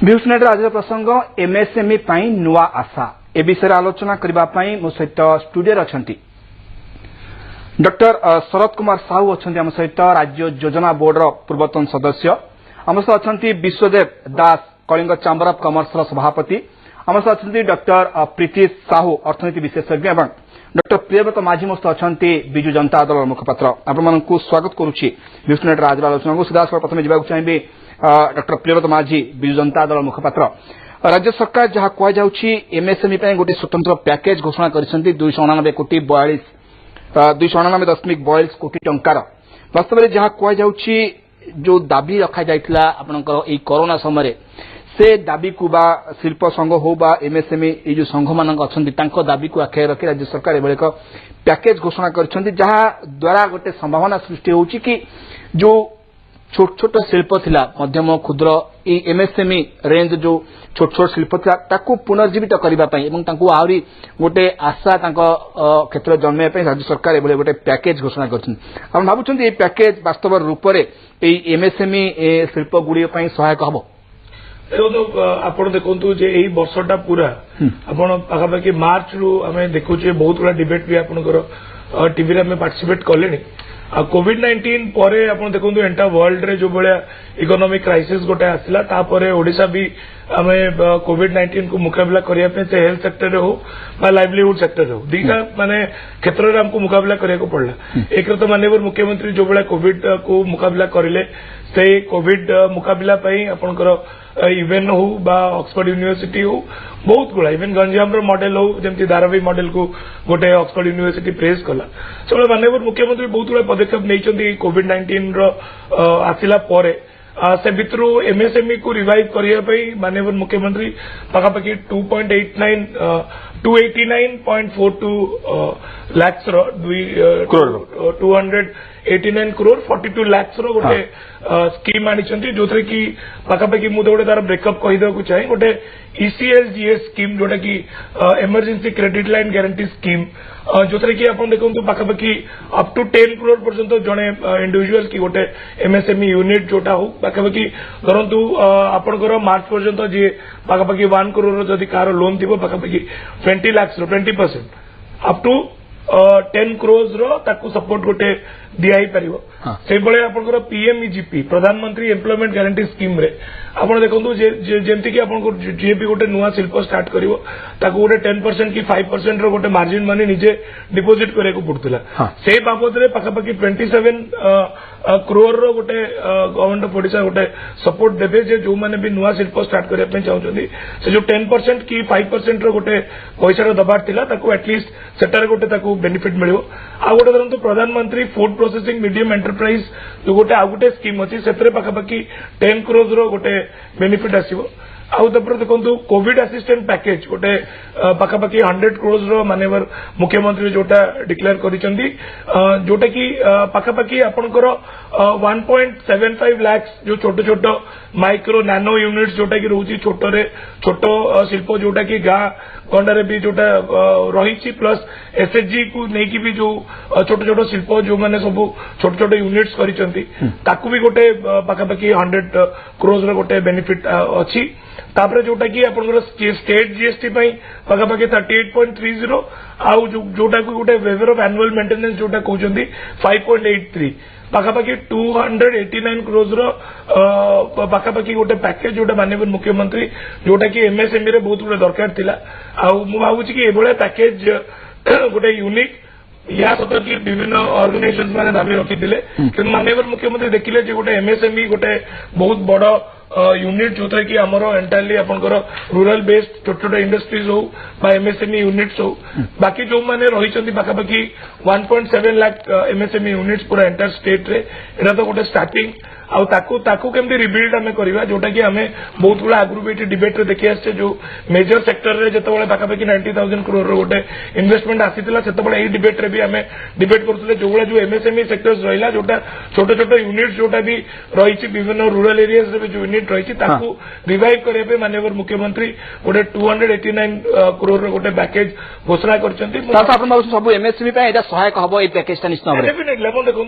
व्यूजनेट आज प्रसंग एमएसएमई पाई नुआ आशा ए विषय आलोचना करने मो सहित स्टूडियो अच्छा डॉक्टर शरद कुमार साहू अच्छा आम सहित राज्य योजना बोर्ड पूर्वतन सदस्य आम सह अच्छा विश्वदेव दास कलिंग चैंबर ऑफ कॉमर्स सभापति आम सह अच्छा डॉक्टर प्रीति साहू अर्थनीति विशेषज्ञ और डॉक्टर प्रियव्रत माझी मस्त अच्छा विजु जनता दल मुखपात्र आपण स्वागत करुच्ची व्यूजनेट आज आलोचना को सीधा प्रथम जावाक चाहिए डॉक्टर प्रियव्रत माझी विजु जनता दल मुखपात्र राज्य सरकार जहां कहुच्छी एमएसएमई गोटे स्वतंत्र पैकेज घोषणा कर 299 कोटी 299.42 कोटी टंकार वास्तव में जहां कहुच्छी जो दाबी रखा जाइथिला आपनकर एई कोरोना समय से दाबी को बा शिल्प संघ हो बा एमएसएमई ये जो संघ मान अच्छा दाबी को आखे रखी राज्य सरकार एभली एक पैकेज घोषणा कर जहां द्वारा गोटे संभावना सृष्टि होउची कि जो छोट छोट शिल्प थिला मध्यम क्षुद्र एमएसएमई रेंज जो छोट छोट शिल्प थिला ताकू पुनर्जीवित करबा पई एवं ताकू आहुरी गोटे आशा तांको क्षेत्र जन्मे पई राज्य सरकार एभली गोटे पैकेज घोषणा करछन हम भाबुछन ए पैकेज वास्तव रूप रे ए एमएसएमई शिल्प गुडी पई सहायक हबो ଆପଣ ଦେଖନ୍ତୁ ଯେ ଏଇ ବର୍ଷଟା ପୁରା ଆପଣ ପାଖାପାଖି ମାର୍ଚ୍ଚରୁ ଆମେ ଦେଖୁଛେ ବହୁତ ଗୁଡ଼ା ଡିବେଟ୍ ବି ଆପଣଙ୍କର ଟିଭିରେ ଆମେ ପାର୍ଟିସିପେଟ୍ କଲେଣି ଆଉ କୋଭିଡ-19 ପରେ ଆପଣ ଦେଖନ୍ତୁ ଏଣ୍ଟା ୱାର୍ଲଡରେ ଯୋଉ ଭଳିଆ ଇକୋନୋମିକ୍ କ୍ରାଇସିସ୍ ଗୋଟେ ଆସିଲା ତାପରେ ଓଡ଼ିଶା ବି ଆମେ କୋଭିଡ-19 କୁ ମୁକାବିଲା କରିବା ପାଇଁ ସେ ହେଲ୍ଥ ସେକ୍ଟରରେ ହଉ ବା ଲାଇଭଲିହୁଡ୍ ସେକ୍ଟରରେ ହଉ ଦିଟା ମାନେ କ୍ଷେତ୍ରରେ ଆମକୁ ମୁକାବିଲା କରିବାକୁ ପଡିଲା ଏକରେ ତ ମାननीय मुख्यमंत्री जो भଳିଆ କୋଭିଡ को मुकाबिला करिले से कोविड मुकाबिला ପାଇଁ ଆପଣଙ୍କର इवेन हो बा ऑक्सफोर्ड यूनिवर्सिटी हो बहुत गुड़ा इवेन गंजाम मॉडल हो जमी धारावी मॉडल को गोटे ऑक्सफोर्ड यूनिवर्सिटी प्रेस कला से माननीय मुख्यमंत्री बहुत गुड़ा पदक्षेप नहीं कोविड-19 आसिला परे से भितर एमएसएमई को रिवाइव करने माननीय मुख्यमंत्री पाखापाखि 289.42 लाख्स 289 करोड़ 42 लाख्स गोटे स्कीम आनी जो कि पाखापाखि मुझे तार ब्रेकअप कहीदेक चाहे गोटे ECLGS स्कीम जोटा कि emergency credit line guarantee scheme जो कि आप देखो पाखापाखि अप टू 10 करोड़ पर्यंत जड़े इंडिविजुअल की गोटे एमएसएमई यूनिट जोटा हो पाखापाखि धरतु आपंकर मार्च पर्यंत जी पाखापाखि 1 करोड़ जदि कार लोन थी पाखापाखि 20 lakh 20% up to 10 crore support गोटे दिखाई पार से आपंकर PMEGP प्रधानमंत्री एम्प्लॉयमेंट गारंटी स्कीम रे आपण देखो जमती कि जी भी गोटे नुआ शिल्प स्टार्ट कर गोटे 10% कि 5% गोटे मार्जिन मनी निजे डिपोजिट करने पड़ता से बाबद में पाखापाखि 27 करोड़ गोटे गवर्नमेंट ऑफ ओडिशा गोटे सपोर्ट देवे जो मैंने भी नुआ शिल्प स्टार्ट करने चाहते से जो 10% कि 5% गोटे पैसा दबार था एटलिस्ट सेटार गोटे बेनिफिट मिल गोटे धरतु प्रधानमंत्री फूड प्रोसेसिंग मीडियम एंटरप्राइज जो गोटे आउ गोटे स्कीम अच्छी से पाखापाखि 10 करोड़ गोटे बेनिफिट आसो आउ देखो कोविड असिस्टेंट पैकेज गोटे पाखापाखि 100 करोड़ माननीय मुख्यमंत्री जोटा डिक्लेयर करिसेंती जोटा कि पाखापाखि आपनकर 1.75 लाख जो छोट छोट माइक्रो नैनो यूनिट्स जोटा कि रोची छोटरे छोट शिल्प जोटा कि गाँ गंडारे भी जोटा रही प्लस SHG को लेकिन भी जो छोट छोट शिल्प जो मैंने सब छोट छोट यूनिट्स करिसेंती ताकू भी गोटे पाखापाखि 100 करोड़ गोटे बेनिफिट अच्छी तापर जोटा कि आपनकर स्टेट जीएसटी पाखापाखि 38.30 आउ जोटा को गोटे वेवर ऑफ एनुअल मेंटेनेंस जोटा कहते 5.83 पाखापाखि 289 करोड़ पाखापाखि गोटे पैकेज जोटा माननीय मुख्यमंत्री जोटा कि एमएसएमई रे बहुत गुड़े दरकार थिला आउ मु भाबुची कि एभले पैकेज गोटे यूनिक या सत कि विभिन्न ऑर्गेनाइजेशन माने दाबी रखिथिले कि माननीय मुख्यमंत्री देखिले जे गोटे एमएसएमई गोटे बहुत बड़ यूनिट जो कि आमर एंटायरली आपंकर रूरल बेस्ड छोट छोट इंडस्ट्रीज हो एमएसएमई यूनिट्स हो बाकी जो मैंने रही पाखापाखि 1.7 लाख एमएसएमई यूनिट्स पूरा एंटायर स्टेट रे एटा तो गोटे स्टार्टिंग आकु केमती रिबिल्ड आम करवा जोटा कि आम बहुत गुड़ा आगु भी डिबेट रे देखी आसे जो मेजर सेक्टर रे जिते पाखापाखि 90,000 करोड़ गोटे इन्वेस्टमेंट आसीला से डिबेट रे भी आम डिबेट करते जो भाई जो एमएसएमई सेक्टर्स रहा जोटा छोट छोट यूनिट्स जोटा भी रही विभिन्न रूरल एरियाज रे जो यूनिट रही रिवाइव करने माननीय मुख्यमंत्री गोटे 289 करोड़ गोटे पैकेज घोषणा कर सब एमएसएमई सहायक हम पैकेज निश्चित देखो